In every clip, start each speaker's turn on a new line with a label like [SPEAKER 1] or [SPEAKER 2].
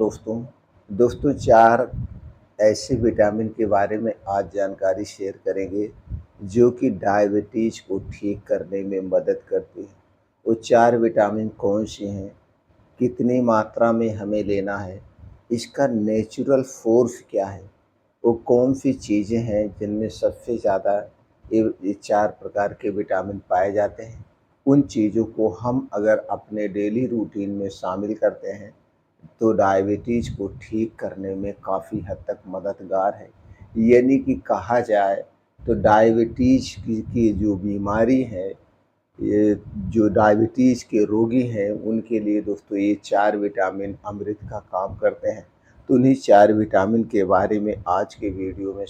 [SPEAKER 1] दोस्तों 4 ऐसे विटामिन के बारे में आज जानकारी शेयर करेंगे जो कि डायबिटीज़ को ठीक करने में मदद करती हैं। वो 4 विटामिन कौन-से हैं? कितनी मात्रा में हमें लेना है? इसका नेचुरल सोर्स क्या है? वो कौन-सी चीज़ें हैं जिनमें सबसे ज़्यादा ये 4 प्रकार के विटामिन पाए जाते हैं? उन चीज़ों को हम अगर अपने डेली रूटीन में शामिल करते हैं तो डायबिटीज़ को ठीक करने में काफ़ी हद तक मददगार है। यानी कि कहा जाए तो डायबिटीज़ की जो बीमारी है, ये जो डायबिटीज़ के रोगी हैं उनके लिए दोस्तों ये 4 विटामिन अमृत का काम करते हैं। तो उन्हीं 4 विटामिन के बारे में आज के वीडियो में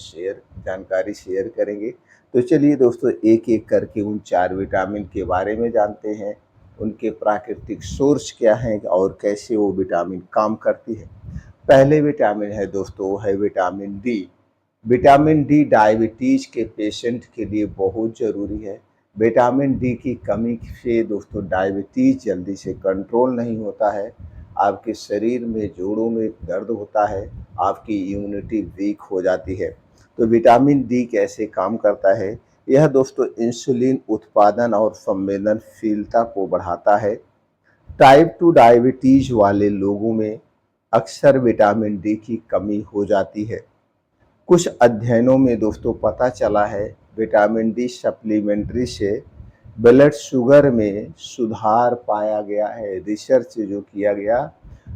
[SPEAKER 1] जानकारी शेयर करेंगे। तो चलिए दोस्तों एक-एक करके उन 4 विटामिन के बारे में जानते हैं, उनके प्राकृतिक सोर्स क्या हैं और कैसे वो विटामिन काम करती है। पहले विटामिन है दोस्तों, वो है vitamin D. Vitamin D diabetes के पेशेंट के लिए बहुत ज़रूरी है। विटामिन डी की कमी से दोस्तों डायबिटीज़ जल्दी से कंट्रोल नहीं होता है, आपके शरीर में जोड़ों में दर्द होता है, आपकी इम्यूनिटी वीक हो जाती है। तो विटामिन डी कैसे काम करता है? यह दोस्तों इंसुलिन उत्पादन और संवेदनशीलता को बढ़ाता है। टाइप 2 डायबिटीज़ वाले लोगों में अक्सर विटामिन डी की कमी हो जाती है। कुछ अध्ययनों में दोस्तों पता चला है विटामिन डी सप्लीमेंट्री से ब्लड शुगर में सुधार पाया गया है। रिसर्च जो किया गया,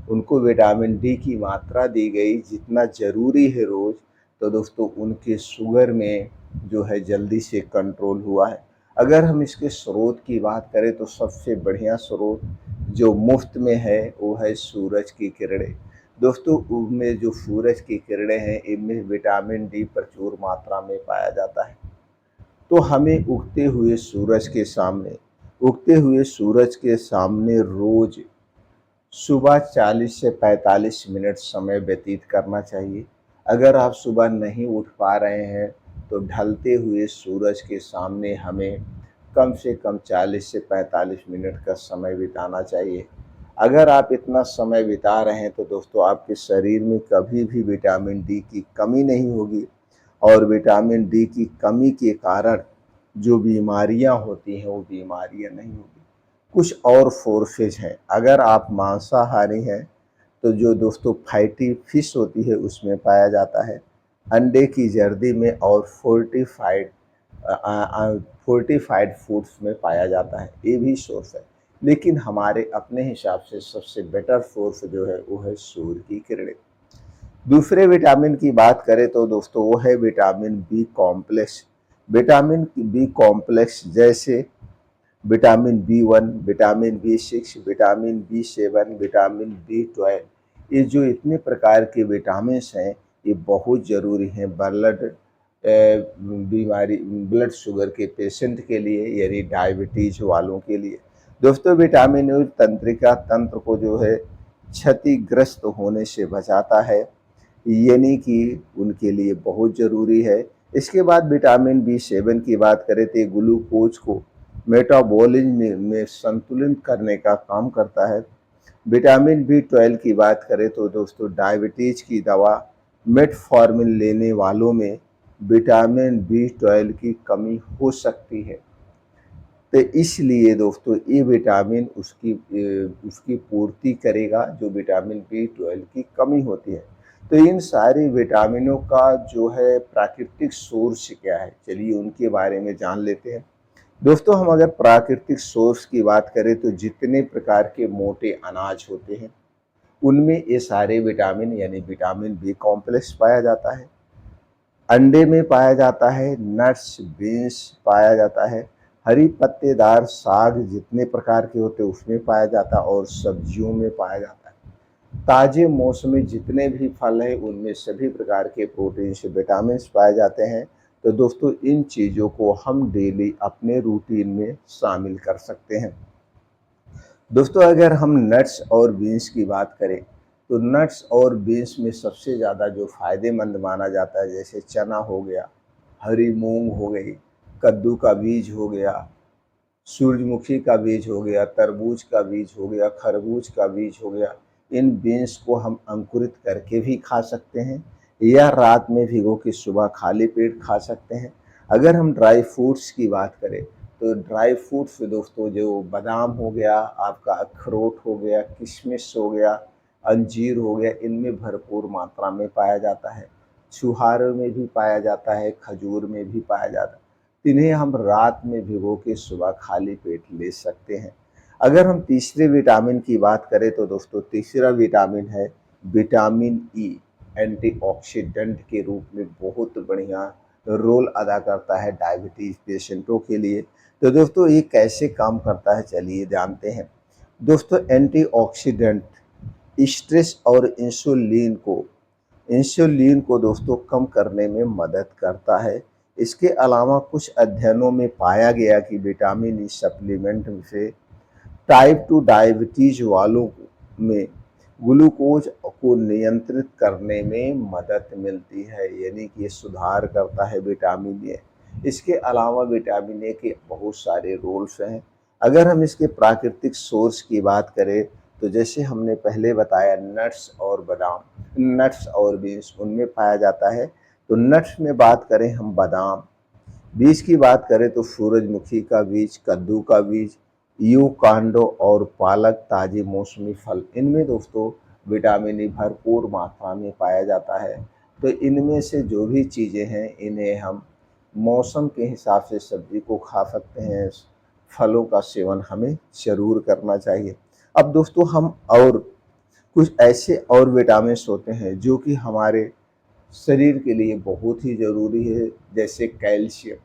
[SPEAKER 1] उनको विटामिन डी की मात्रा दी गई जितना ज़रूरी है रोज़, तो दोस्तों उनके शुगर में जो है जल्दी से कंट्रोल हुआ है। अगर हम इसके स्रोत की बात करें तो सबसे बढ़िया स्रोत जो मुफ्त में है वो है सूरज की किरणें। दोस्तों उनमें जो सूरज की किरणें हैं इनमें विटामिन डी प्रचुर मात्रा में पाया जाता है। तो हमें उगते हुए सूरज के सामने रोज सुबह 40 से 45 मिनट समय व्यतीत करना चाहिए। अगर आप सुबह नहीं उठ पा रहे हैं तो ढलते हुए सूरज के सामने हमें कम से कम 40 से 45 मिनट का समय बिताना चाहिए। अगर आप इतना समय बिता रहे हैं तो दोस्तों आपके शरीर में कभी भी विटामिन डी की कमी नहीं होगी और विटामिन डी की कमी के कारण जो बीमारियां होती हैं वो बीमारियां नहीं होगी। कुछ और फोर्सेज हैं। अगर आप मांसाहारी हैं तो जो दोस्तों फैटी फिश होती है उसमें पाया जाता है, अंडे की जर्दी में और फोर्टिफाइड फूड्स में पाया जाता है। ये भी सोर्स है, लेकिन हमारे अपने हिसाब से सबसे बेटर सोर्स जो है वो है सूर्य की किरणें। दूसरे विटामिन की बात करें तो दोस्तों वो है vitamin B complex. Vitamin B complex जैसे vitamin B 1, vitamin B 6, vitamin B 7, vitamin B 12, ये जो इतने प्रकार के विटामिन्स हैं ये बहुत ज़रूरी हैं ब्लड शुगर के पेशेंट के लिए, यानी डायबिटीज़ वालों के लिए। दोस्तों विटामिन तंत्रिका तंत्र को जो है क्षतिग्रस्त होने से बचाता है, यानी कि उनके लिए बहुत ज़रूरी है। इसके बाद विटामिन बी 7 की बात करें तो ग्लूकोज को मेटाबॉलिज्म में संतुलित करने का काम करता है। विटामिन बी 12 की बात करें तो दोस्तों डायबिटीज़ की दवा मेटफॉर्मिन लेने वालों में विटामिन बी 12 की कमी हो सकती है। तो इसलिए दोस्तों ये विटामिन उसकी पूर्ति करेगा जो विटामिन बी 12 की कमी होती है। तो इन सारे विटामिनों का जो है प्राकृतिक सोर्स क्या है, चलिए उनके बारे में जान लेते हैं। दोस्तों हम अगर प्राकृतिक सोर्स की बात करें तो जितने प्रकार के मोटे अनाज होते हैं उनमें ये सारे विटामिन यानी विटामिन बी कॉम्प्लेक्स पाया जाता है। अंडे में पाया जाता है, नट्स बीन्स पाया जाता है, हरी पत्तेदार साग जितने प्रकार के होते हैं उसमें पाया जाता है और सब्जियों में पाया जाता है। ताजे मौसमी जितने भी फल हैं उनमें सभी प्रकार के प्रोटीन्स विटामिन पाए जाते हैं। तो दोस्तों इन चीज़ों को हम डेली अपने रूटीन में शामिल कर सकते हैं। दोस्तों अगर हम नट्स और बीन्स की बात करें तो नट्स और बीन्स में सबसे ज़्यादा जो फ़ायदेमंद माना जाता है जैसे चना हो गया, हरी मूंग हो गई, कद्दू का बीज हो गया, सूरजमुखी का बीज हो गया, तरबूज का बीज हो गया, खरबूज का बीज हो गया, इन बीन्स को हम अंकुरित करके भी खा सकते हैं या रात में भिगो के सुबह खाली पेट खा सकते हैं। अगर हम ड्राई फ्रूट्स की बात करें तो ड्राई फ्रूट्स दोस्तों जो बादाम हो गया, आपका अखरोट हो गया, किशमिश हो गया, अंजीर हो गया, इनमें भरपूर मात्रा में पाया जाता है। छुहारे में भी पाया जाता है, खजूर में भी पाया जाता है। इन्हें हम रात में भिगो के सुबह खाली पेट ले सकते हैं। अगर हम तीसरे विटामिन की बात करें तो दोस्तों तीसरा विटामिन है विटामिन ई। एंटीऑक्सीडेंट के रूप में बहुत बढ़िया रोल अदा करता है डायबिटीज पेशेंटों के लिए। तो दोस्तों ये कैसे काम करता है चलिए जानते हैं। दोस्तों एंटीऑक्सीडेंट स्ट्रेस और इंसुलिन को दोस्तों कम करने में मदद करता है। इसके अलावा कुछ अध्ययनों में पाया गया कि विटामिन ई सप्लीमेंट से टाइप 2 डायबिटीज वालों में ग्लूकोज को नियंत्रित करने में मदद मिलती है, यानी कि ये सुधार करता है विटामिन ए। इसके अलावा विटामिन ए के बहुत सारे रोल्स हैं। अगर हम इसके प्राकृतिक सोर्स की बात करें तो जैसे हमने पहले बताया नट्स और बादाम, नट्स और बीन्स उनमें पाया जाता है। तो नट्स में बात करें हम बादाम, बीज की बात करें तो सूरजमुखी का बीज, कद्दू का बीज, यूकांडो और पालक, ताजे मौसमी फल, इनमें दोस्तों विटामिन ई भरपूर मात्रा में पाया जाता है। तो इनमें से जो भी चीज़ें हैं इन्हें हम मौसम के हिसाब से सब्जी को खा सकते हैं। फलों का सेवन हमें ज़रूर करना चाहिए। अब दोस्तों हम और कुछ ऐसे और विटामिन्स होते हैं जो कि हमारे शरीर के लिए बहुत ही ज़रूरी है, जैसे कैल्शियम।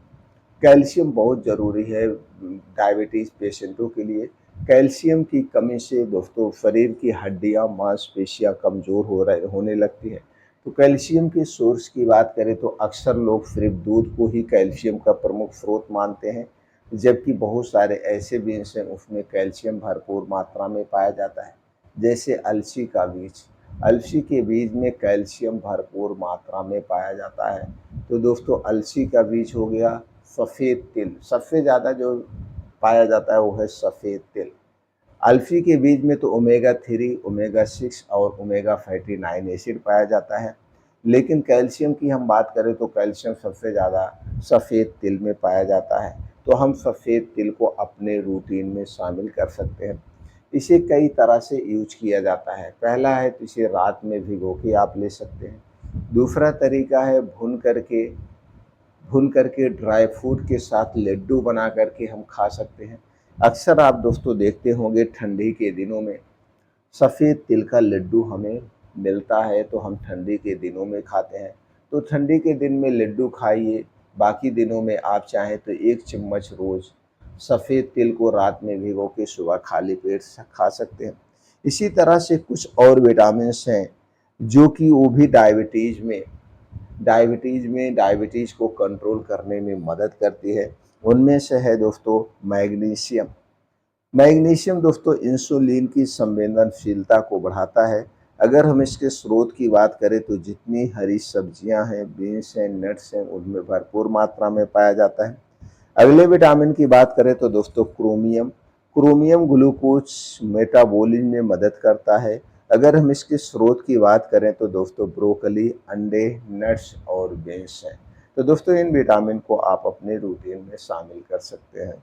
[SPEAKER 1] कैल्शियम बहुत ज़रूरी है डायबिटीज़ पेशेंटों के लिए। कैल्शियम की कमी से दोस्तों शरीर की हड्डियाँ, मांसपेशियाँ कमज़ोर होने लगती हैं। तो कैल्शियम के सोर्स की बात करें तो अक्सर लोग सिर्फ दूध को ही कैल्शियम का प्रमुख स्रोत मानते हैं, जबकि बहुत सारे ऐसे बीन्स हैं उसमें कैल्शियम भरपूर मात्रा में पाया जाता है। जैसे अलसी का बीज, अलसी के बीज में कैल्शियम भरपूर मात्रा में पाया जाता है। तो दोस्तों अलसी का बीज हो गया। सफ़ेद तिल, सबसे ज़्यादा जो पाया जाता है वो है सफ़ेद तिल। अलसी के बीज में तो ओमेगा 3, ओमेगा 6 और ओमेगा फैटी 9 एसिड पाया जाता है। लेकिन कैल्शियम की हम बात करें तो कैल्शियम सबसे ज़्यादा सफ़ेद तिल में पाया जाता है। तो हम सफ़ेद तिल को अपने रूटीन में शामिल कर सकते हैं। इसे कई तरह से यूज किया जाता है। पहला है तो इसे रात में भिगो के आप ले सकते हैं। दूसरा तरीका है भून करके ड्राई फ्रूट के साथ लड्डू बना करके हम खा सकते हैं। अक्सर आप दोस्तों देखते होंगे ठंडी के दिनों में सफ़ेद तिल का लड्डू हमें मिलता है, तो हम ठंडी के दिनों में खाते हैं। तो ठंडी के दिन में लड्डू खाइए, बाकी दिनों में आप चाहें तो 1 चम्मच रोज़ सफ़ेद तिल को रात में भिगो के सुबह खाली पेट खा सकते हैं। इसी तरह से कुछ और विटामिन्स हैं जो कि वो भी डायबिटीज़ को कंट्रोल करने में मदद करती है। उनमें से है दोस्तों मैग्नीशियम। मैग्नीशियम दोस्तों इंसुलिन की संवेदनशीलता को बढ़ाता है। अगर हम इसके स्रोत की बात करें तो जितनी हरी सब्जियां हैं, बीन्स हैं, नट्स हैं, उनमें भरपूर मात्रा में पाया जाता है। अगले विटामिन की बात करें तो दोस्तों क्रोमियम। क्रोमियम ग्लूकोज मेटाबॉलिज्म में मदद करता है। अगर हम इसके स्रोत की बात करें तो दोस्तों ब्रोकली, अंडे, नट्स और बीन्स हैं। तो दोस्तों इन विटामिन को आप अपने रूटीन में शामिल कर सकते हैं।